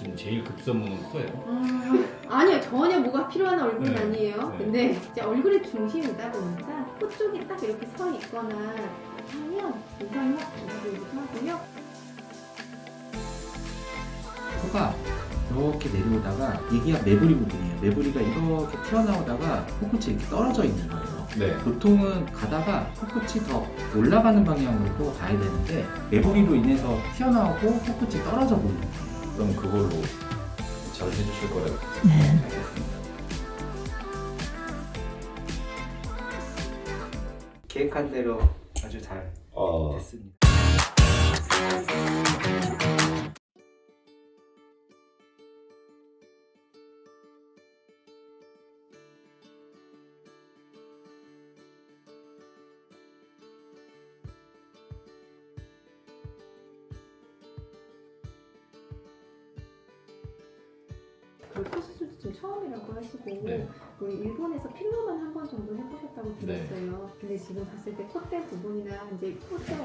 지금 제일 급선무는 코예요. 아니요, 전혀 뭐가 필요한 얼굴은 네. 아니에요. 네. 근데 이제 얼굴의 중심이다 보니까 코 쪽이 딱 이렇게 서 있거나 하면 인상이 확 달라 보이기도 하고요. 코가 이렇게 내려오다가 여기가 매부리 부분이에요. 매부리가 이렇게 튀어나오다가 코끝이 이렇게 떨어져 있는 거예요. 네. 보통은 가다가 코끝이 더 올라가는 방향으로 가야 되는데 매부리로 인해서 튀어나오고 코끝이 떨어져 보이는 거예요. 그럼 그걸로 잘 해주실 거라고. 알겠습니다. 계획한 대로 아주 잘 됐습니다. 코 수술도 좀 처음이라고 하시고 네. 우리 일본에서 필러만 한 번 정도 해보셨다고 들었어요. 근데 지금 봤을 때 콧대 부분이나 이제 콧대가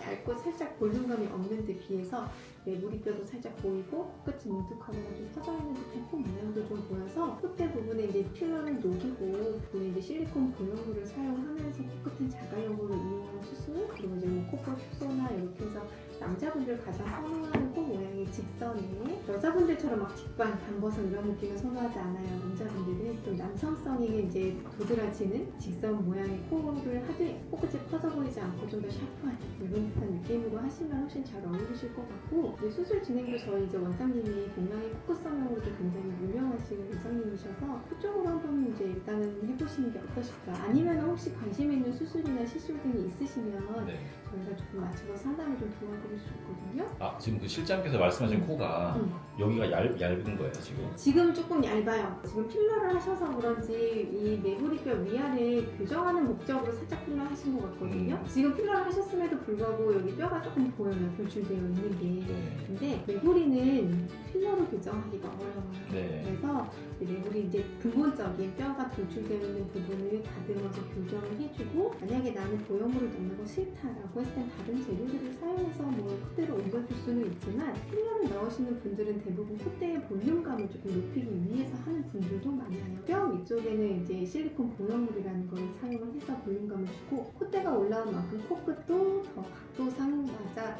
얇고 살짝 볼륨감이 없는 데 비해서 매부리뼈도 살짝 보이고 코끝이 뭉툭하거나 좀 퍼져 있는 듯한 코 모양도 좀 보여서 콧대 부분에 이제 필러를 녹이고 부분에 이제 실리콘 보형물을 사용하면서 코끝은 자가용으로 이용하는 수술, 그리고 이제 뭐 코볼 축소나 이렇게 해서 남자분들 가장 선호하는 코 모양이 직선에, 여자분들처럼 막 직반, 반버섯 이런 느낌을 선호하지 않아요. 남자분들은 좀 남성성이 이제 도드라지는 직선 모양의 코를 하되 코끝이 퍼져 보이지 않고 좀 더 샤프한 이런 듯한 느낌으로 하시면 훨씬 잘 어울리실 것 같고, 이제 수술 진행도 저희 이제 원장님이 동양의 코끝 성형으로도 굉장히 유명하신 원장님이셔서 그쪽으로 한번 이제 일단은 해보시는 게 어떠실까. 아니면 혹시 관심 있는 수술이나 시술 등이 있으시면 네. 저희가 조금 맞춰서 상담을 좀 도와드릴 수 있거든요. 아, 지금 그 실장께서 말씀하신 코가 여기가 얇은 거예요, 지금? 지금 조금 얇아요. 지금 필러를 하셔서 그런지 이 매부리뼈 위아래 교정하는 목적으로 살짝 필러 하신 것 같거든요. 지금 필러를 하셨음에도 불구하고 여기 뼈가 조금 보여요. 돌출되어 있는 게. 네. 근데 매부리는 필러로 교정하기가 어려워요. 네. 그래서 매부리 이제 근본적인 뼈가 돌출되어 있는 부분을 다듬어서 교정을 해주고, 만약에 나는 보형물을 넣는 거 싫다라고 했을 땐 다른 재료들을 사용해서 뭐 콧대로 옮겨줄 수는 있지만, 필러를 넣으시는 분들은 대부분 콧대의 볼륨감을 조금 높이기 위해서 하는 분들도 많아요. 뼈 위쪽에는 이제 실리콘 보형물이라는 걸 사용을 해서 볼륨감을 주고, 콧대가 올라온 만큼 코끝도 더 각도상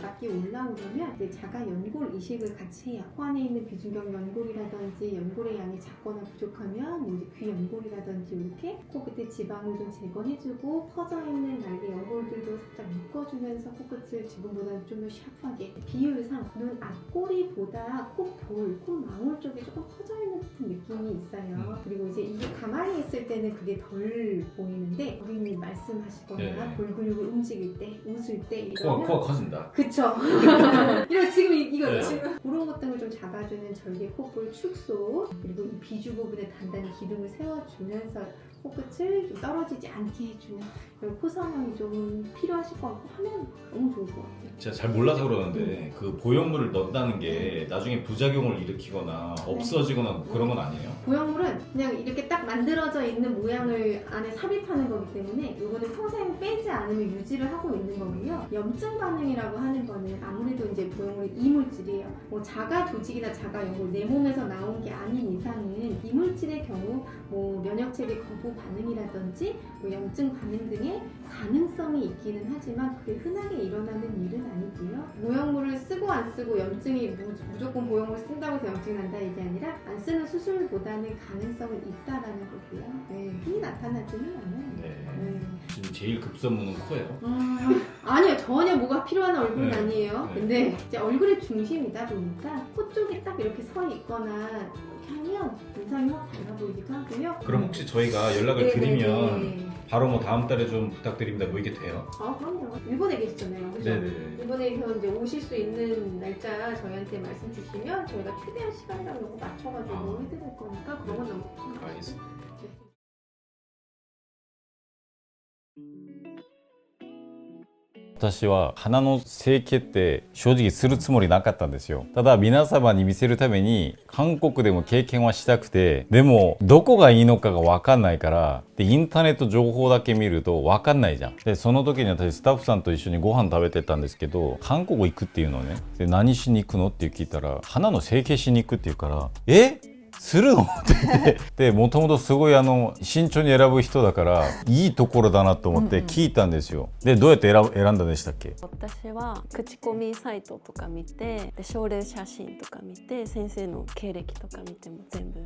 맞게 올라오려면 이제 자가 연골 이식을 같이 해요. 코 안에 있는 비중격 연골이라든지 연골의 양이 작거나 부족하면 뭐 이제 귀 연골이라든지 이렇게 코끝에 지방을 좀 제거해주고, 퍼져 있는 날개 연골들도 살짝 묶어주면서 코끝을 지금보다는 좀 더 샤프하게, 비율상 눈 앞꼬리보다 콧볼, 콧망울 쪽에 조금 퍼져 있는 듯한 느낌이 있어요. 그리고 이제 이게 가만히 있을 때는 그게 덜 보이는데, 고객님 말씀하시거나 네. 볼 근육을 움직일 때, 웃을 때 코가 이러면 커진다. 그쵸. 이거 지금 이거 네. 지금 그런 것 등을 좀 잡아주는 절개 콧볼 축소, 그리고 이 비주 부분에 단단히 기둥을 세워주면서 코끝을 좀 떨어지지 않게 해주는 그런 코 성형이 좀 필요하실 것 같고 하면 너무 좋을 것 같아요. 제가 잘 몰라서 그러는데 그 보형물을 넣는다는 게 나중에 부작용을 일으키거나 없어지거나 뭐 그런 건 아니에요? 보형물은 그냥 이렇게 딱 만들어져 있는 모양을 안에 삽입하는 거기 때문에 이거는 평생 빼지 않으면 유지를 하고 있는 거고요. 염증 반응이라고 하는 거는 아무래도 이제 보형물이 이물질이에요. 뭐 자가 조직이나 자가 연골, 내 몸에서 나온 게 아닌 이상은 이물질의 경우 뭐 면역체계 거부 반응이라든지 뭐 염증 반응 등의 가능성이 있기는 하지만 그게 흔하게 일어나는 일은 아니고요. 보형물을 쓰고 안 쓰고 염증이 무조건 보형물 쓴다고 해서 염증이 난다 이게 아니라 안 쓰는 수술보다는 가능성은 있다라는 거고요. 네, 흔히 나타나지는 않아요. 네. 지금 제일 급선무는 코예요. 아니요, 전혀 뭐가 필요한 얼굴은 네. 아니에요. 네. 근데 이제 얼굴의 중심이다 보니까 코 쪽이 딱 이렇게 서 있거나 이렇게 하면 인상이 확 달라 보이기도 하고요. 그럼 혹시 저희가 연락을 네, 드리면 네, 네. 바로 뭐 다음 달에 좀 부탁드립니다 뭐 이게 돼요? 그럼요. 일본에 계시잖아요. 그죠? 네네. 일본에서 이제 오실 수 있는 날짜 저희한테 말씀 주시면 저희가 최대한 시간이랑 이런 거 맞춰가지고 해드릴 거니까 그런 건 너무 걱정 마시고. 알겠습니다. 私は鼻の整形って正直するつもりなかったんですよ。ただ皆様に見せるために韓国でも経験はしたくて、でもどこがいいのかが分かんないから、でインターネット情報だけ見ると分かんないじゃん。でその時に私スタッフさんと一緒にご飯食べてたんですけど、韓国行くっていうのね。で何しに行くのって聞いたら、鼻の整形しに行くって言うから、するのって言ってでもともとすごい慎重に選ぶ人だからいいところだなと思って聞いたんですよ。でどうやって選んだんでしたっけ？私は口コミサイトとか見て、で症例写真とか見て、先生の経歴とか見ても全部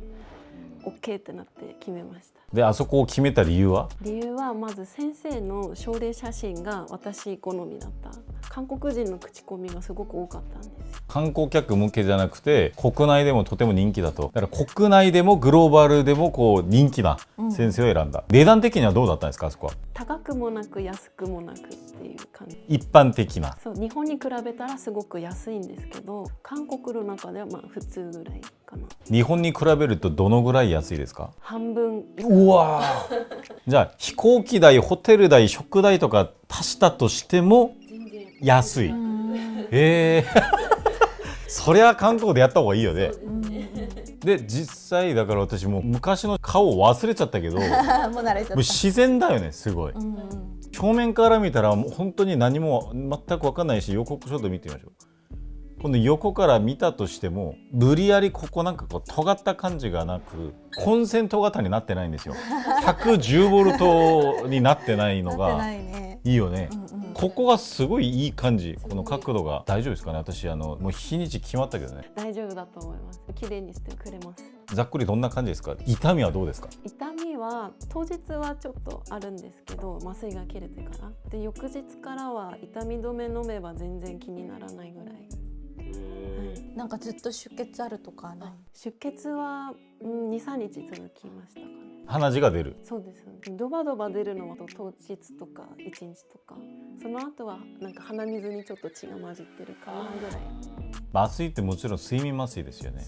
OK ってなって決めました。であそこを決めた理由は？理由はまず先生の症例写真が私好みだった。韓国人の口コミがすごく多かったんです。観光客向けじゃなくて国内でもとても人気だと。だから国内でもグローバルでもこう人気な先生を選んだ。値段的にはどうだったんですか？あそこは高くもなく安くもなくっていう感じ。一般的な。そう、日本に比べたらすごく安いんですけど、韓国の中ではまあ普通ぐらいかな。日本に比べるとどのぐらい安いですか？半分。うわじゃあ飛行機代、ホテル代、食代とか足したとしても安い。そりゃ韓国でやった方がいいよね。で実際だから私もう昔の顔を忘れちゃったけどもう自然だよね、すごい。正面から見たらもう本当に何も全く分かんないし、予告ちょっと見てみましょう。この横から見たとしても無理やりここなんかこう尖った感じがなく、コンセント型になってないんですよ。110ボルトになってないのがいいよね。ここがすごいいい感じ。この角度が大丈夫ですかね？私もう日にち決まったけどね。大丈夫だと思います。綺麗にしてくれます。ざっくりどんな感じですか？痛みはどうですか？痛みは当日はちょっとあるんですけど、麻酔が切れてからで翌日からは痛み止め飲めば全然気にならないぐらい。なんかずっと出血あるとかない？出血は、2、3日続きましたかね。鼻血が出る？そうです。ドバドバ出るのは当日とか1日とか、その後はなんか鼻水にちょっと血が混じってるかなぐらい。麻酔ってもちろん睡眠麻酔ですよね。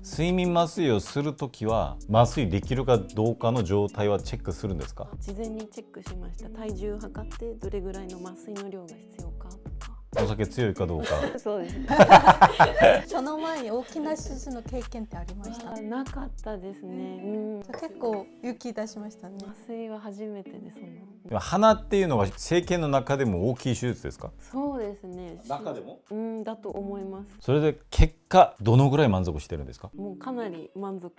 睡眠麻酔をするときは麻酔できるかどうかの状態はチェックするんですか？事前にチェックしました。体重測ってどれぐらいの麻酔の量が必要かとか、お酒強いかどうかそうですねその前に大きな手術の経験ってありました？なかったですね。結構勇気出しましたね。麻酔は初めてででも鼻っていうのは整形の中でも大きい手術ですか？そうですね。中でも？だと思います。それで結果どのぐらい満足してるんですか？もうかなり満足。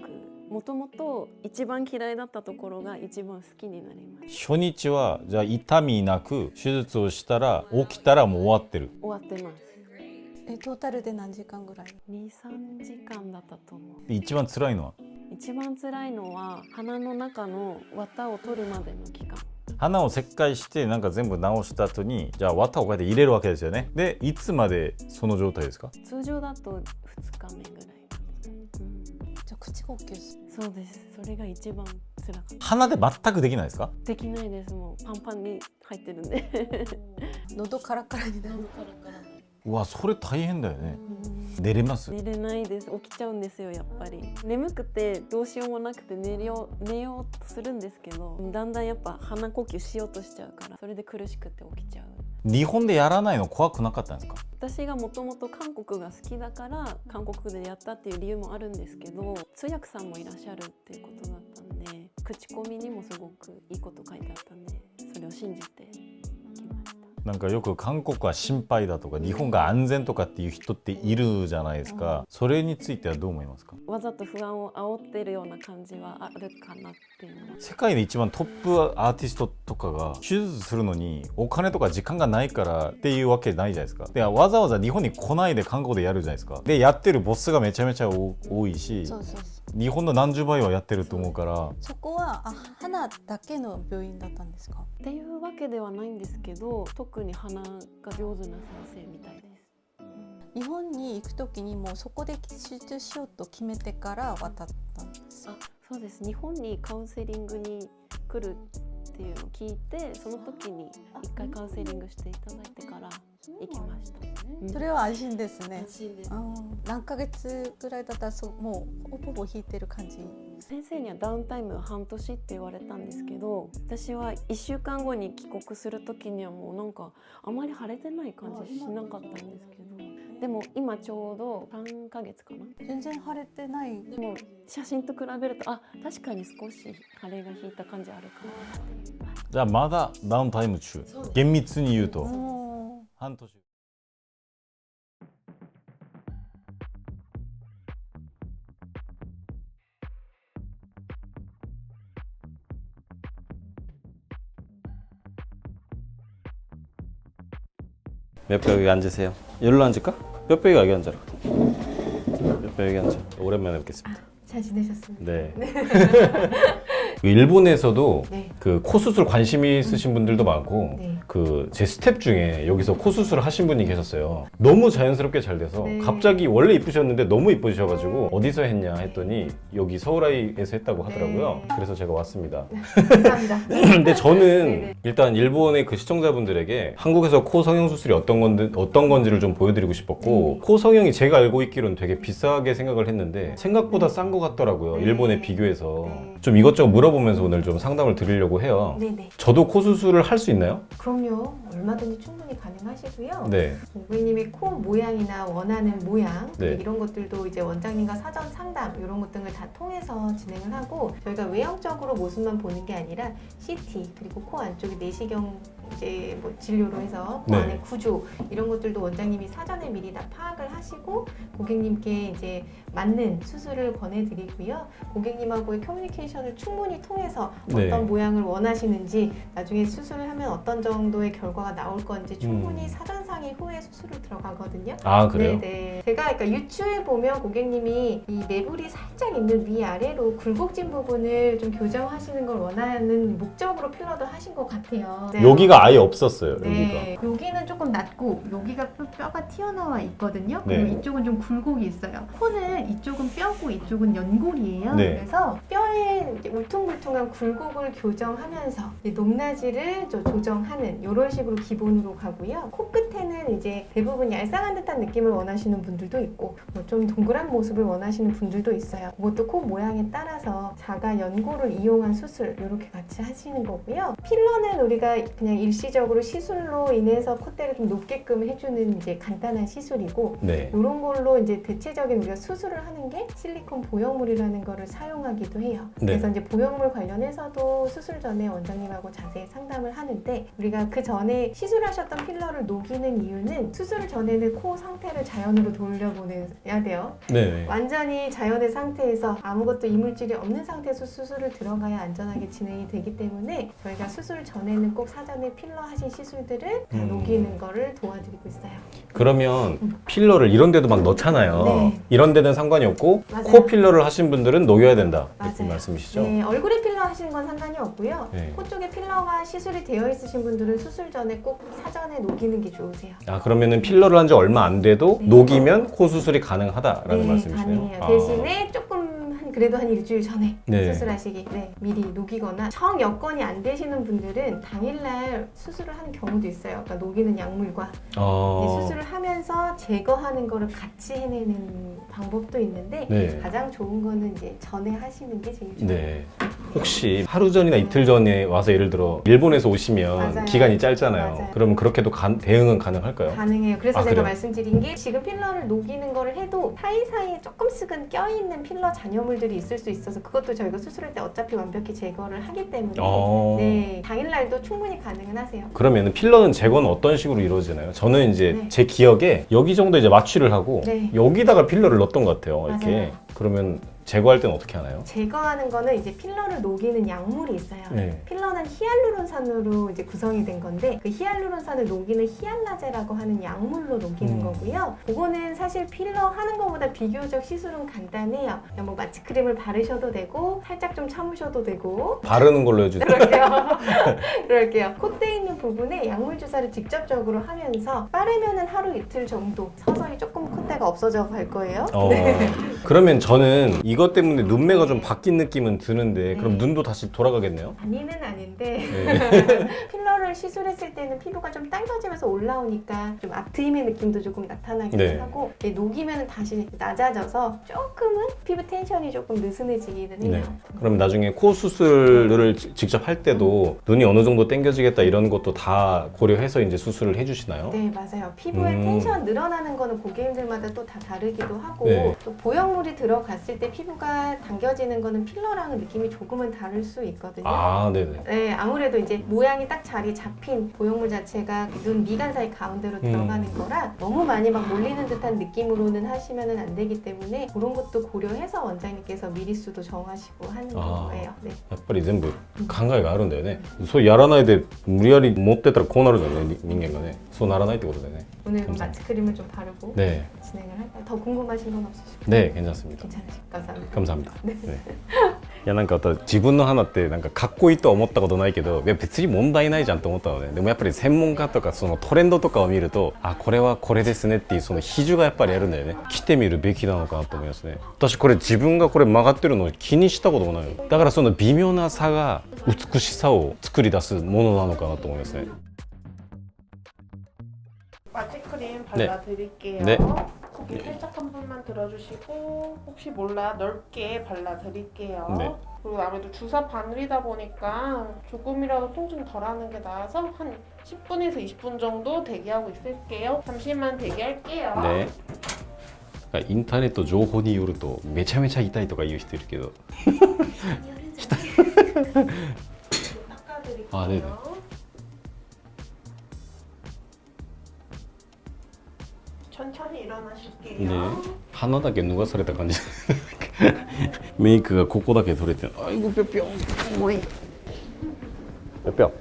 もともと一番嫌いだったところが一番好きになりました。初日はじゃあ痛みなく手術をしたら起きたらもう終わってる？終わってます。トータルで何時間ぐらい？2、3時間だったと思う。一番辛いのは？一番辛いのは鼻の中の綿を取るまでの期間。鼻を切開してなんか全部直した後にじゃあ綿をこうやって入れるわけですよね。でいつまでその状態ですか？通常だと2日目ぐらい。じゃあ口呼吸する？そうです。それが一番辛かった。鼻で全くできないですか？できないです。もうパンパンに入ってるんで喉カラカラになる。うわそれ大変だよね。寝れます？寝れないです。起きちゃうんですよ。やっぱり眠くてどうしようもなくて寝ようとするんですけど、だんだんやっぱ鼻呼吸しようとしちゃうから、それで苦しくて起きちゃう。日本でやらないの怖くなかったんですか？私がもともと韓国が好きだから韓国でやったっていう理由もあるんですけど、通訳さんもいらっしゃるっていうことだったんで、口コミにもすごくいいこと書いてあったんで、それを信じて来ました。なんかよく韓国は心配だとか日本が安全とかっていう人っているじゃないですか。それについてはどう思いますか？わざと不安を煽ってるような感じはあるかなっていうのは。世界で一番トップアーティストとかが手術するのにお金とか時間がないからっていうわけないじゃないですか。でわざわざ日本に来ないで韓国でやるじゃないですか。でやってるボスがめちゃめちゃ多いし、日本の何十倍はやってると思うから。そこは鼻だけの病院だったんですか？っていうわけではないんですけど、特に鼻が上手な先生みたいです。日本に行くときにもうそこで手術しようと決めてから渡ったんですか？そうです。日本にカウンセリングに来るっていうのを聞いて、その時に一回カウンセリングしていただいてから行きました。それは安心ですね。安心です。何ヶ月ぐらいだったらもうほぼ引いてる感じ？先生にはダウンタイムは半年って言われたんですけど、私は1週間後に帰国する時にはもうなんかあまり腫れてない感じしなかったんですけど、でも今ちょうど3ヶ月かな。全然腫れてない。でも写真と比べると確かに少し腫れが引いた感じあるかなっていう。じゃあまだダウンタイム中。厳密に言うとおー半年。몇 배 여기 앉으세요. 여기로 앉을까? 몇 배가 여기 앉아라. 몇 배 여기 앉아. 오랜만에 뵙겠습니다. 잘 지내셨습니까? 네. 일본에서도 네. 그 코 수술 관심 있으신 분들도 많고 네. 그 제 스텝 중에 여기서 코 수술을 하신 분이 계셨어요. 너무 자연스럽게 잘 돼서 네. 갑자기 원래 이쁘셨는데 너무 이쁘셔가지고 어디서 했냐 했더니 여기 서울아이에서 했다고 하더라고요. 네. 그래서 제가 왔습니다. 감사합니다. 근데 저는 네네. 일단 일본의 그 시청자분들에게 한국에서 코 성형 수술이 어떤 건지를 좀 보여드리고 싶었고, 네네. 코 성형이 제가 알고 있기로는 되게 비싸게 생각을 했는데 생각보다 싼 것 같더라고요. 네. 일본에 비교해서. 네. 좀 이것저것 물어보면서 오늘 좀 상담을 드리려고 해요. 네네. 저도 코 수술을 할 수 있나요? 그럼요. 얼마든지 충분히 가능하시고요. 네. 고객님의 코 모양이나 원하는 모양 네. 이런 것들도 이제 원장님과 사전 상담 이런 것 등을 다 통해서 진행을 하고, 저희가 외형적으로 모습만 보는 게 아니라 CT 그리고 코 안쪽에 내시경 이제 뭐 진료로 해서 코 네. 안의 구조 이런 것들도 원장님이 사전에 미리 다 파악을 하시고 고객님께 이제 맞는 수술을 권해드리고요. 고객님하고의 커뮤니케이션을 충분히 통해서 어떤 네. 모양을 원하시는지, 나중에 수술을 하면 어떤 정도의 결과가 나올 건지 충분히 사전 상의 후에 수술을 들어가거든요. 아, 그래요? 네네. 제가 그러니까 유추해 보면 고객님이 이 매부리 살짝 있는 위아래로 굴곡진 부분을 좀 교정하시는 걸 원하는 목적으로 필러도 하신 것 같아요. 네. 여기가 아예 없었어요. 네. 여기는 조금 낮고 여기가 뼈가 튀어나와 있거든요. 네. 그리고 이쪽은 좀 굴곡이 있어요. 코는 이쪽은 뼈고 이쪽은 연골이에요. 네. 그래서 뼈에 이제 울퉁불퉁한 굴곡을 교정하면서 이제 높낮이를 조정하는 이런 식으로 기본으로 가고요. 코끝에는 이제 대부분 얄쌍한 듯한 느낌을 원하시는 분들도 있고 뭐 좀 동그란 모습을 원하시는 분들도 있어요. 그것도 코 모양에 따라서 자가 연골을 이용한 수술 이렇게 같이 하시는 거고요. 필러는 우리가 그냥 일시적으로 시술로 인해서 콧대를 좀 높게끔 해주는 이제 간단한 시술이고, 네. 이런 걸로 이제 대체적인 우리가 수술을 하는 게 실리콘 보형물이라는 거를 사용하기도 해요. 네. 그래서 이제 보형물 관련해서도 수술 전에 원장님하고 자세히 상담을 하는데, 우리가 그 전에 시술하셨던 필러를 녹이는 이유는 수술 전에는 코 상태를 자연으로 돌려보내야 돼요. 네. 완전히 자연의 상태에서 아무것도 이물질이 없는 상태에서 수술을 들어가야 안전하게 진행이 되기 때문에 저희가 수술 전에는 꼭 사전에 필러 하신 시술들을 다 녹이는 거를 도와드리고 있어요. 그러면 필러를 이런 데도 막 넣잖아요. 네. 이런 데는 상관이 없고 맞아요. 코 필러를 하신 분들은 녹여야 된다. 이렇게 맞아요. 말씀이시죠? 네, 얼굴에 필러 하시는 건 상관이 없고요. 네. 코 쪽에 필러가 시술이 되어 있으신 분들은 수술 전에 꼭 사전에 녹이는 게 좋으세요. 아, 그러면은 필러를 한 지 얼마 안 돼도 네. 녹이면 코 수술이 가능하다라는 네, 말씀이시네요. 가능해요. 아. 대신에 조금 그래도 한 일주일 전에 네. 수술하시기 미리 녹이거나, 정 여건이 안 되시는 분들은 당일날 수술을 하는 경우도 있어요. 그러니까 녹이는 약물과 이제 수술을 하면서 제거하는 거를 같이 해내는 방법도 있는데, 네. 가장 좋은 거는 이제 전에 하시는 게 제일 좋아요. 네. 혹시 하루 전이나 이틀 전에 와서 예를 들어 일본에서 오시면 맞아요. 기간이 짧잖아요. 맞아요. 그러면 그렇게도 대응은 가능할까요? 가능해요. 그래서 아, 제가 그래요? 말씀드린 게, 지금 필러를 녹이는 거를 해도 사이사이에 조금씩은 껴있는 필러 잔여물들이 있을 수 있어서 그것도 저희가 수술할 때 어차피 완벽히 제거를 하기 때문에 네, 당일날도 충분히 가능은 하세요. 그러면 필러는 제거는 어떤 식으로 이루어지나요? 저는 이제 네. 제 기억에 여기 정도 이제 마취를 하고 네. 여기다가 필러를 넣었던 것 같아요. 이렇게. 맞아요. 그러면 제거할 때는 어떻게 하나요? 제거하는 거는 이제 필러를 녹이는 약물이 있어요. 네. 필러는 히알루론산으로 이제 구성이 된 건데, 그 히알루론산을 녹이는 히알라제라고 하는 약물로 녹이는 거고요. 그거는 사실 필러 하는 것보다 비교적 시술은 간단해요. 그냥 뭐 마취크림을 바르셔도 되고 살짝 좀 참으셔도 되고. 바르는 걸로 해주세요. 그럴게요. 콧대에 있는 부분에 약물 주사를 직접적으로 하면서 빠르면은 하루 이틀 정도 서서히 조금 콧대가 없어져 갈 거예요. 그러면 저는 이것 때문에 눈매가 좀 바뀐 느낌은 드는데 그럼 네. 눈도 다시 돌아가겠네요? 아니는 아닌데 네. 필러를 피부를 시술했을 때는 피부가 좀 당겨지면서 올라오니까 좀 앞트임의 느낌도 조금 나타나기도 네. 하고 녹이면 다시 낮아져서 조금은 피부 텐션이 조금 느슨해지기는 해요. 네. 그럼 나중에 코 수술을 직접 할 때도 눈이 어느 정도 당겨지겠다 이런 것도 다 고려해서 이제 수술을 해주시나요? 네, 맞아요. 피부의 텐션 늘어나는 거는 고객님들마다 또 다 다르기도 하고 네. 또 보형물이 들어갔을 때 피부가 당겨지는 거는 필러랑은 느낌이 조금은 다를 수 있거든요. 아, 네네. 네, 아무래도 이제 모양이 딱 자리 잡힌 보형물 자체가 눈 미간 사이 가운데로 들어가는 거라 너무 많이 막 몰리는 듯한 느낌으로는 하시면은 안 되기 때문에 그런 것도 고려해서 원장님께서 미리수도 정하시고 하는 거예요. 네. やっぱり全部考えがあるんだよね。そうやらないで無理やり持ってたらこうなるじゃんね、人間がね。そうならないってことだよね。 오늘 감사합니다. 마취 크림을 좀 바르고 네. 진행을 할까요? 더 궁금하신 건 없으실까요? 네, 괜찮습니다. 괜찮으실까요? 감사합니다. 감사합니다. 네. いやなんか自分の肌ってなんかかっこいいとは思ったことないけど、いや別に問題ないじゃんと思ったので、でもやっぱり専門家とかそのトレンドとかを見ると、あ、これはこれですねっていうその比重がやっぱりあるんだよね。来てみるべきなのかなと思いますね。私これ自分がこれ曲がってるのを気にしたこともないの。だからその微妙な差が美しさを作り出すものなのかなと思いますね。 마취 크림 발라드릴게요. 네. 고개 살짝 한 번만 들어주시고 혹시 몰라 넓게 발라드릴게요. 네. 그리고 아무래도 주사 바늘이다 보니까 조금이라도 통증 덜하는 게 나아서 한 10분에서 20분 정도 대기하고 있을게요. 잠시만 대기할게요. ね。インターネット情報によるとめちゃめちゃ痛いとか言う人いるけど。 닦아드릴게요. 아, 네네. 천천히 일어나실게요. ね、鼻だけ脱がされた感じメイクがここだけ取れてあいごぴょぴょもういいぴょぴょ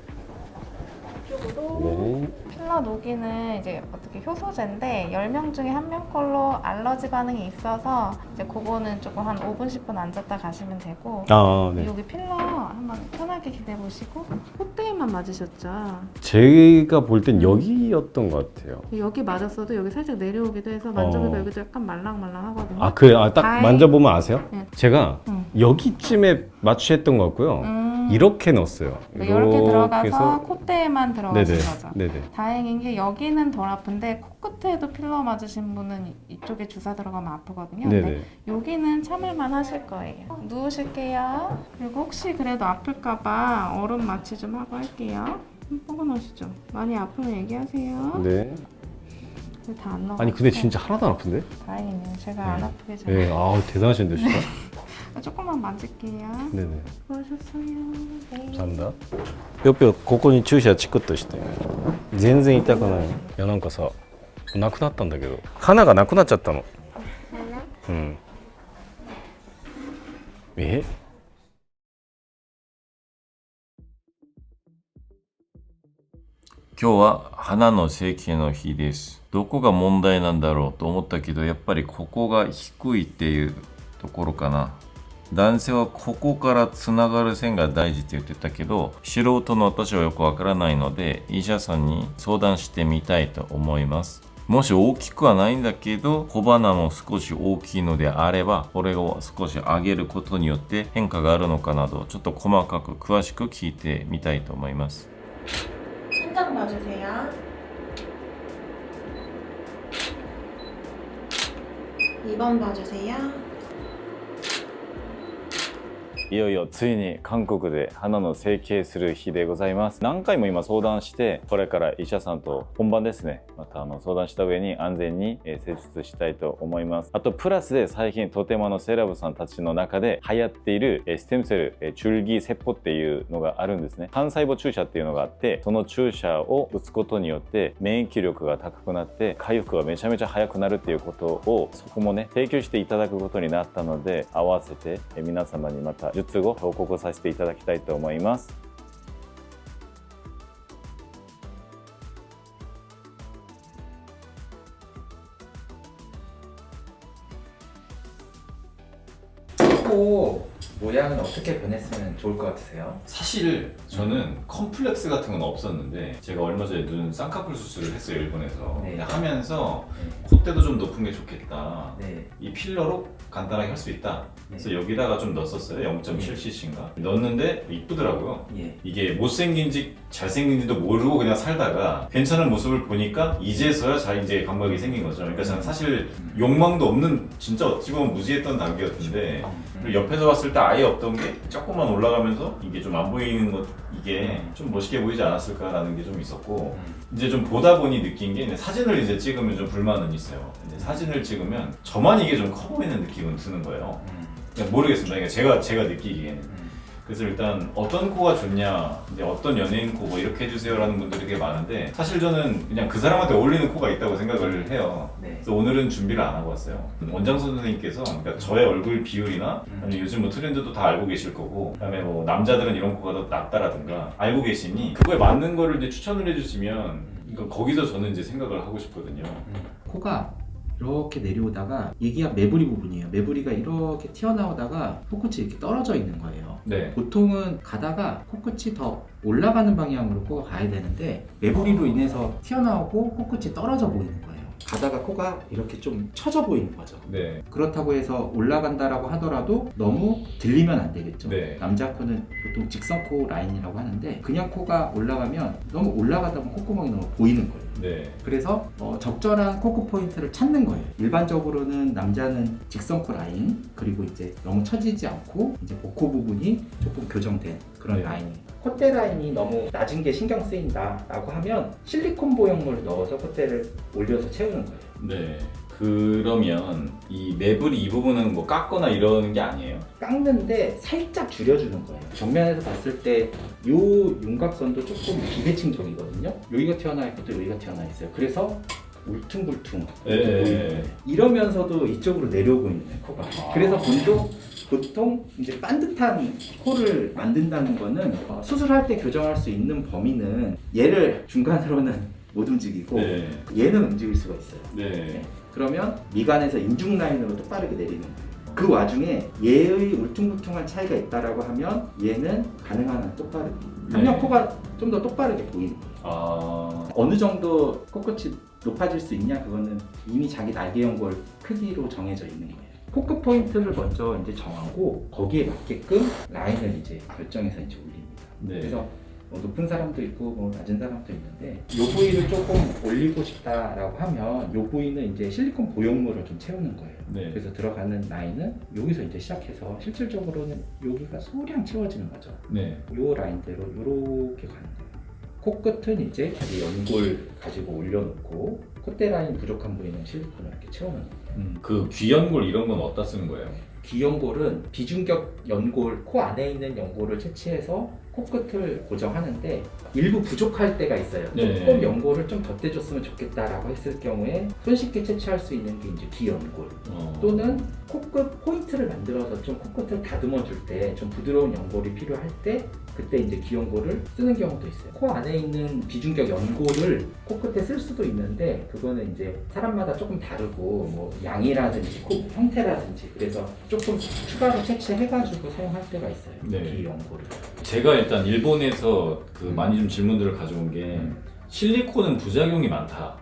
이쪽으로. 네. 필러 녹이는 이제 어떻게 효소제인데 10명 중에 1명 걸로 알러지 반응이 있어서 이제 그거는 조금 한 5분 10분 앉았다 가시면 되고 아, 네. 여기 필러 한번 편하게 기대 보시고 콧대에만 맞으셨죠? 제가 볼 땐 여기였던 것 같아요. 여기 맞았어도 여기 살짝 내려오기도 해서 만져보니까 여기도 약간 말랑말랑하거든요. 아, 그래. 아, 딱 다행- 만져보면 아세요? 네. 제가 응. 여기쯤에 마취했던 것 같고요. 이렇게 넣었어요. 이렇게 들어가서 해서- 콧대에만 들어가신 네네. 거죠. 네네. 다행인 게 여기는 덜 아픈데 코끝에도 필러 맞으신 분은 이쪽에 주사 들어가면 아프거든요. 근데 네네. 여기는 참을만 하실 거예요. 누우실게요. 그리고 혹시 그래도 아플까봐 얼음 마취 좀 하고 할게요. 뻐근하시죠? 많이 아프면 얘기하세요. 네. 다안 나와. 아니 근데 진짜 하나도 안 아픈데? 다행이네요. 제가 안 아프게 잘. 네. 아 대단하신데 진짜. 조금만 만질게요. 네네. 수고하셨어요. 네. 감사합니다. 뼈ここに注射チクッとして全然痛くない。いやなんかさなくなったんだけど花がなくなっちゃったの。うん。え？今日は鼻の整形の日です。どこが問題なんだろうと思ったけど、やっぱりここが低いっていうところかな。男性はここからつながる線が大事って言ってたけど、素人の私はよくわからないので、医者さんに相談してみたいと思います。もし大きくはないんだけど、小鼻も少し大きいのであれば、これを少し上げることによって変化があるのかなど、ちょっと細かく詳しく聞いてみたいと思います。 심장 봐주세요. 2번 봐주세요. いよいよついに韓国で鼻の整形する日でございます。何回も今相談して、これから医者さんと本番ですね、また相談した上に安全に施術したいと思います。あとプラスで最近とてもセレブさんたちの中で流行っているステムセル줄기 세포っていうのがあるんですね。幹細胞注射っていうのがあって、その注射を打つことによって免疫力が高くなって回復がめちゃめちゃ早くなるっていうことをそこもね提供していただくことになったので、合わせて皆様にまた術後報告させていただきたいと思います。 모양은 어떻게 변했으면 좋을 것 같으세요? 사실 저는 컴플렉스 같은 건 없었는데 제가 얼마 전에 눈 쌍꺼풀 수술을 했어요, 일본에서. 네. 근데 하면서 콧대도 좀 높은 게 좋겠다. 네. 이 필러로 간단하게 할 수 있다. 그래서 네. 여기다가 좀 넣었어요. 0.7cc인가. 넣었는데 이쁘더라고요. 예. 이게 못생긴지 잘생긴지도 모르고 그냥 살다가 괜찮은 모습을 보니까 이제서야 이제 감각이 생긴 거죠. 그러니까 저는 사실 욕망도 없는, 진짜 어찌 보면 무지했던 단계였는데 그리고 옆에서 봤을 때 아예 없던 게 조금만 올라가면서 이게 좀 안 보이는 것, 이게 좀 멋있게 보이지 않았을까라는 게 좀 있었고, 이제 좀 보다 보니 느낀 게 사진을 이제 찍으면 좀 불만은 있어요. 근데 사진을 찍으면 저만 이게 좀 커 보이는 느낌은 드는 거예요. 그냥 모르겠습니다. 그러니까 제가 느끼기에는. 그래서 일단 어떤 코가 좋냐, 이제 어떤 연예인 코 뭐 이렇게 해주세요라는 분들이 되게 많은데 사실 저는 그냥 그 사람한테 어울리는 코가 있다고 생각을 해요. 네. 그래서 오늘은 준비를 안 하고 왔어요. 원장 선생님께서 그러니까 저의 얼굴 비율이나 아니면 요즘 뭐 트렌드도 다 알고 계실 거고, 그다음에 뭐 남자들은 이런 코가 더 낫다라든가 알고 계시니 그거에 맞는 거를 이제 추천을 해주시면 그러니까 거기서 저는 이제 생각을 하고 싶거든요. 코가 이렇게 내려오다가 여기가 매부리 부분이에요. 매부리가 이렇게 튀어나오다가 코끝이 이렇게 떨어져 있는 거예요. 네. 보통은 가다가 코끝이 더 올라가는 방향으로 코가 가야 되는데 매부리로 인해서 튀어나오고 코끝이 떨어져 보이는 거예요. 가다가 코가 이렇게 좀 처져 보이는 거죠. 네. 그렇다고 해서 올라간다라고 하더라도 너무 들리면 안 되겠죠. 네. 남자 코는 보통 직선 코 라인이라고 하는데 그냥 코가 올라가면 너무 올라가다 보면 콧구멍이 너무 보이는 거예요. 네. 그래서 적절한 코끝 포인트를 찾는 거예요. 일반적으로는 남자는 직선 코 라인, 그리고 이제 너무 처지지 않고 이제 복코 부분이 조금 교정된 그런 네. 라인이에요. 콧대 라인이 너무 낮은 게 신경 쓰인다라고 하면 실리콘 보형물을 넣어서 콧대를 올려서 채우는 거예요. 네. 그러면 이 매부리 이 부분은 뭐 깎거나 이러는 게 아니에요? 깎는데 살짝 줄여주는 거예요. 정면에서 봤을 때 이 윤곽선도 조금 비대칭적이거든요. 여기가 튀어나와 있고 또 여기가 튀어나와 있어요. 그래서 울퉁불퉁 네. 보이는 거예요. 이러면서도 이쪽으로 내려오고 있는 코가. 그래서 보통 이제 반듯한 코를 만든다는 거는 수술할 때 교정할 수 있는 범위는 얘를 중간으로는 못 움직이고 네. 얘는 움직일 수가 있어요. 네. 그러면 미간에서 인중 라인으로 똑바르게 내리는 거예요. 그 와중에 얘의 울퉁불퉁한 차이가 있다라고 하면 얘는 가능한 한 똑바르게. 한명 네. 코가 좀 더 똑바르게 보이는 거예요. 아. 어느 정도 코끝이 높아질 수 있냐, 그거는 이미 자기 날개 연골 크기로 정해져 있는 거예요. 코끝 포인트를 먼저 이제 정하고 거기에 맞게끔 라인을 이제 결정해서 이제 올립니다. 네. 그래서 높은 사람도 있고 낮은 사람도 있는데 이 부위를 조금 올리고 싶다라고 하면 이 부위는 이제 실리콘 보형물을 좀 채우는 거예요. 네. 그래서 들어가는 라인은 여기서 이제 시작해서 실질적으로는 여기가 소량 채워지는 거죠. 네. 이 라인대로 이렇게 가는 거예요. 코끝은 이제 자기 연골 가지고 올려놓고 콧대 라인 부족한 부위는 실리콘을 이렇게 채우는 거예요. 그 귀연골 이런 건 어디다 쓰는 거예요? 귀연골은 비중격 연골, 코 안에 있는 연골을 채취해서 코끝을 고정하는데 일부 부족할 때가 있어요. 네. 꼭 연골을 좀 덧대줬으면 좋겠다라고 했을 경우에 손쉽게 채취할 수 있는 게 이제 귀연골 또는 코끝 포인트를 만들어서 좀 코끝을 다듬어 줄 때 좀 부드러운 연골이 필요할 때 그때 이제 귀연골을 쓰는 경우도 있어요. 코 안에 있는 비중격 연골을 코끝에 쓸 수도 있는데 그거는 이제 사람마다 조금 다르고 뭐 양이라든지 코 형태라든지 그래서 조금 추가로 채취해가지고 사용할 때가 있어요. 네. 귀연골을. 제가 일단 일본에서 그 많이 좀 질문들을 가져온 게 실리콘은 부작용이 많다.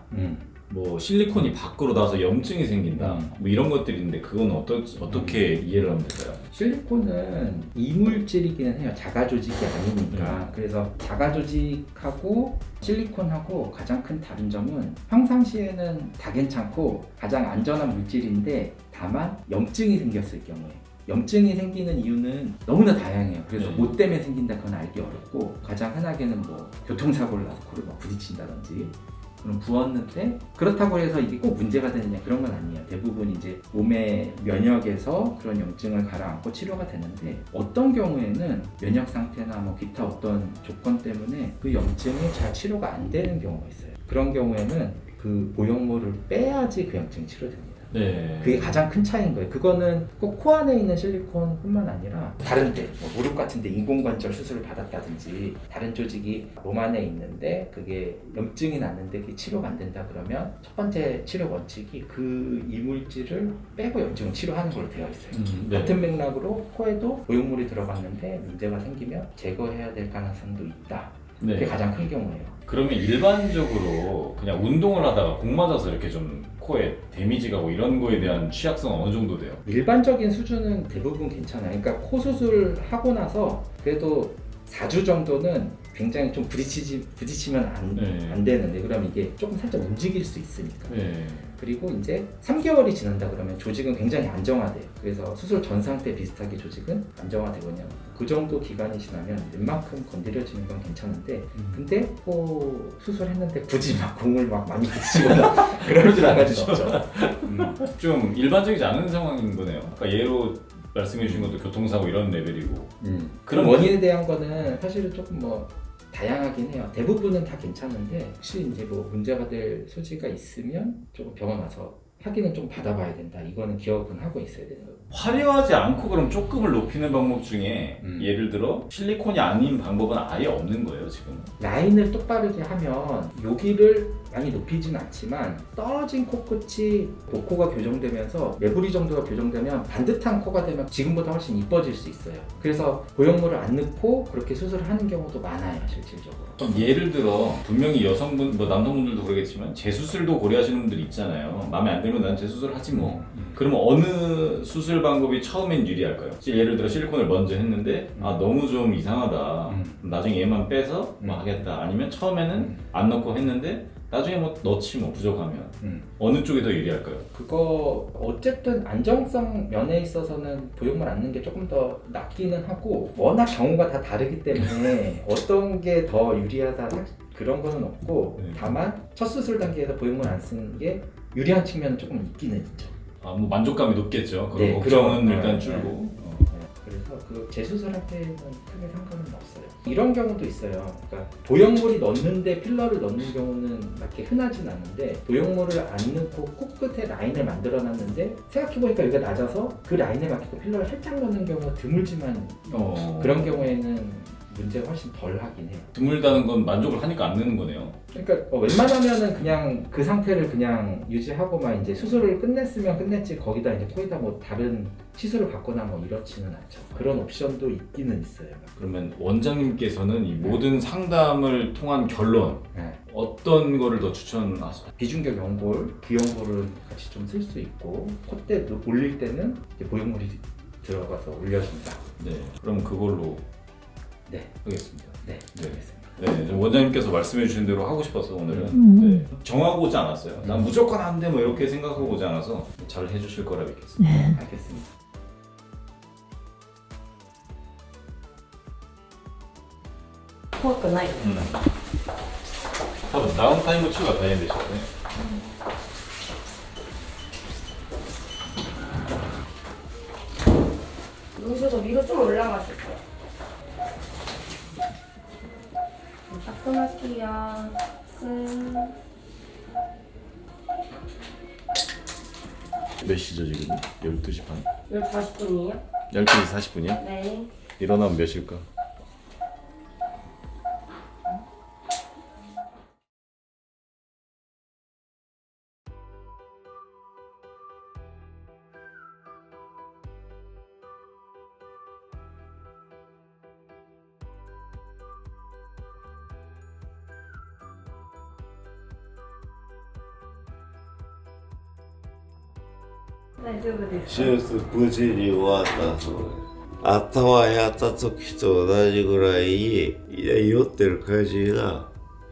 뭐 실리콘이 밖으로 나와서 염증이 생긴다. 뭐 이런 것들이 있는데 그건 어떻게 이해를 하면 될까요? 실리콘은 이물질이기는 해요. 자가 조직이 아니니까. 그래서 자가 조직하고 실리콘하고 가장 큰 다른 점은 평상시에는 다 괜찮고 가장 안전한 물질인데 다만 염증이 생겼을 경우에 염증이 생기는 이유는 너무나 다양해요. 그래서 네. 뭐 때문에 생긴다 그건 알기 어렵고 가장 흔하게는 뭐 교통사고를 나서 코를 막 부딪힌다든지 그럼 부었는데 그렇다고 해서 이게 꼭 문제가 되느냐 그런 건 아니에요. 대부분 이제 몸의 면역에서 그런 염증을 가라앉고 치료가 되는데 어떤 경우에는 면역 상태나 뭐 기타 어떤 조건 때문에 그 염증이 잘 치료가 안 되는 경우가 있어요. 그런 경우에는 그 보형물을 빼야지 그 염증이 치료됩니다. 네. 그게 가장 큰 차이인 거예요. 그거는 꼭 코 안에 있는 실리콘뿐만 아니라 다른 데, 뭐 무릎 같은 데 인공관절 수술을 받았다든지 다른 조직이 몸 안에 있는데 그게 염증이 났는데 그게 치료가 안 된다 그러면 첫 번째 치료 원칙이 그 이물질을 빼고 염증을 치료하는 걸로 되어 있어요. 네. 같은 맥락으로 코에도 보형물이 들어갔는데 문제가 생기면 제거해야 될 가능성도 있다. 그게 네. 가장 큰 경우예요. 그러면 일반적으로 그냥 운동을 하다가 공 맞아서 이렇게 좀 코에 데미지 가고 이런 거에 대한 취약성은 어느 정도 돼요? 일반적인 수준은 대부분 괜찮아요. 그러니까 코 수술하고 나서 그래도 4주 정도는 굉장히 좀 부딪히면 안 되는데 그럼 이게 조금 살짝 움직일 수 있으니까. 네. 그리고 이제 3개월이 지난다 그러면 조직은 굉장히 안정화돼요. 그래서 수술 전 상태 비슷하게 조직은 안정화되거든요. 그 정도 기간이 지나면 웬만큼 건드려지는 건 괜찮은데 근데 코 수술했는데 굳이 막 공을 막 많이 부딪히거나 그러진 않아도 좋죠. 좀 일반적이지 않은 상황인 거네요. 아까 예로 말씀해 주신 것도 교통사고 이런 레벨이고. 그런 원인에 대한 거는 사실은 조금 뭐 다양하긴 해요. 대부분은 다 괜찮은데 혹시 이제 뭐 문제가 될 소지가 있으면 조금 병원 와서 확인은 좀 받아봐야 된다. 이거는 기억은 하고 있어야 되는 거예요. 화려하지 않고 그럼 조금을 높이는 방법 중에 예를 들어 실리콘이 아닌 방법은 아예 없는 거예요 지금? 라인을 똑바르게 하면 여기를 많이 높이진 않지만 떨어진 코끝이 복코가 교정되면서 매부리 정도가 교정되면 반듯한 코가 되면 지금보다 훨씬 이뻐질 수 있어요. 그래서 보형물을 안 넣고 그렇게 수술을 하는 경우도 많아요 실질적으로. 그럼 예를 들어 분명히 여성분, 뭐 남성분들도 그러겠지만 재수술도 고려하시는 분들이 있잖아요. 마음에 안 들면 난 재수술 하지 뭐. 그러면 어느 수술 방법이 처음엔 유리할까요? 예를 들어 실리콘을 먼저 했는데 아 너무 좀 이상하다. 나중에 얘만 빼서 뭐 하겠다. 아니면 처음에는 안 넣고 했는데 나중에 뭐 넣지 뭐 부족하면 어느 쪽이 더 유리할까요? 그거 어쨌든 안정성 면에 있어서는 보형물 안 넣는 게 조금 더 낫기는 하고 워낙 경우가 다 다르기 때문에 어떤 게 더 유리하다 그런 거는 없고 네. 다만 첫 수술 단계에서 보형물 안 쓰는 게 유리한 측면은 조금 있기는 있죠. 아 뭐 만족감이 높겠죠. 그런 네, 걱정은 그럼, 일단 네, 줄고. 네. 그래서 그 재수술할 때는 크게 상관은 없어요. 이런 경우도 있어요. 그러니까 보형물이 넣는데 필러를 넣는 경우는 그렇게 흔하진 않은데 보형물을 안 넣고 코끝에 라인을 만들어놨는데 생각해보니까 여기가 낮아서 그 라인에 맞게 필러를 살짝 넣는 경우가 드물지만 그런 경우에는 문제가 훨씬 덜 하긴 해요. 드물다는 건 만족을 하니까 안 넣는 거네요. 그러니까 웬만하면은 그냥 그 상태를 그냥 유지하고만 이제 수술을 끝냈으면 끝냈지 거기다 이제 코에다 뭐 다른 시술을 받거나 뭐 이렇지는 않죠. 그런 옵션도 있기는 있어요. 그러면 원장님께서는 이 모든 상담을 통한 결론 네. 어떤 거를 더 추천하세요? 비중격 연골, 귀연골을 같이 좀 쓸 수 있고 콧대 올릴 때는 이제 보형물이 들어가서 올려준다. 네, 그럼 그걸로 네, 하겠습니다. 네, 네. 알겠습니다. 네, 좀 원장님께서 말씀해 주신 대로 하고 싶어서 오늘은 네, 정하고 오지 않았어요. 난 무조건 안 돼 뭐 이렇게 생각하고 오지 않아서 잘 해주실 거라 믿겠습니다. 알겠습니다.多分ダウンタイム中が大変でしょうね。 누우셔서 위로 좀 올라가실 거예요. 따끔할게요. 끝. 몇 시죠 지금? 12시 반. 40분이요? 12시 40분이요? 네. 일어나면 몇 시일까? 네, 手術無事に終わったそうです。頭やった時と同じぐらい酔ってる感じが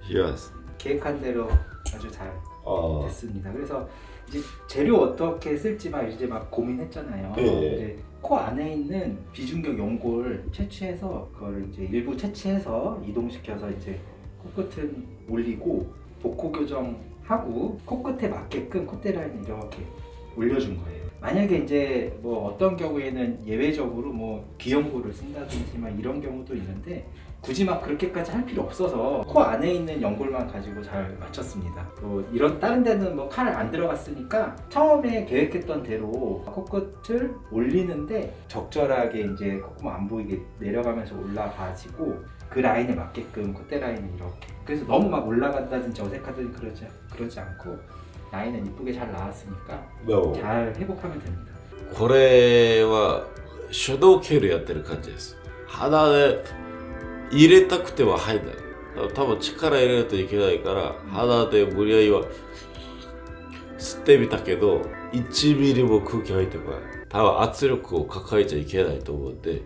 します。 계획한 대로 아주 잘 아, 됐습니다. 그래서 이제 재료 어떻게 쓸지 막 이제 막 고민했잖아요. 네. 근데 코 안에 있는 비중격 연골 채취해서 그걸 이제 일부 채취해서 이동시켜서 이제 코끝은 올리고 복코 교정하고 코끝에 맞게끔 콧대 라인 이렇게 올려준 거예요. 만약에 이제 뭐 어떤 경우에는 예외적으로 뭐 귀염고를 쓴다든지 막 이런 경우도 있는데 굳이 막 그렇게까지 할 필요 없어서 코 안에 있는 연골만 가지고 잘 맞췄습니다. 뭐 이런 다른 데는 뭐 칼 안 들어갔으니까 처음에 계획했던 대로 코끝을 올리는데 적절하게 이제 콧구멍 안 보이게 내려가면서 올라가지고 그 라인에 맞게끔 콧대 라인을 이렇게. 그래서 너무 막 올라간다든지 어색하든지 그러지 않고 라인은 이쁘게 잘 나왔으니까 잘 회복하면 됩니다. これは手動ケールやってる感じです。鼻で入れたくては入んない。多分力入れるといけないから鼻で無理やりは吸ってみたけど1ミリも空気入ってこない。多分圧力を抱えちゃいけないと思うんで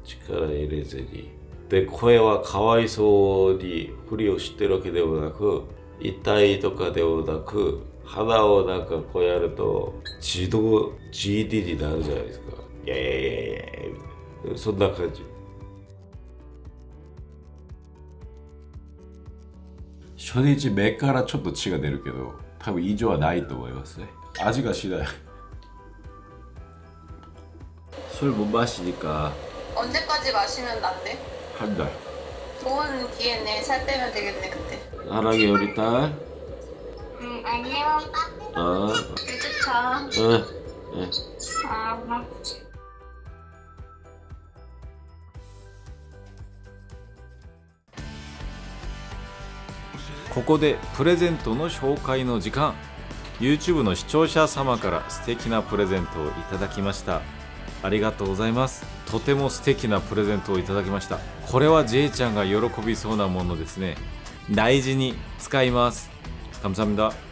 力入れずに。で声はかわいそうにふりをしてるわけでもなく痛いとかでもなく鼻をなんかこうやると自動 GD になるじゃないですか。イエーイイエーイイエーイそんな感じ。初日目からちょっと血が出るけど多分異常はないと思いますね。味がしない。 술 못 마시니까 언제까지 마시면 난대? 한 달. 좋은 기회네. 살 빼면 되겠네 그때. 나랑이 우리 딸. 응 안녕. 유주차. 응. 아. ここでプレゼントの紹介の時間。 YouTube の視聴者様から素敵なプレゼントをいただきました。ありがとうございます。とても素敵なプレゼントをいただきました。これは J ちゃんが喜びそうなものですね。大事に使います。감사합니다。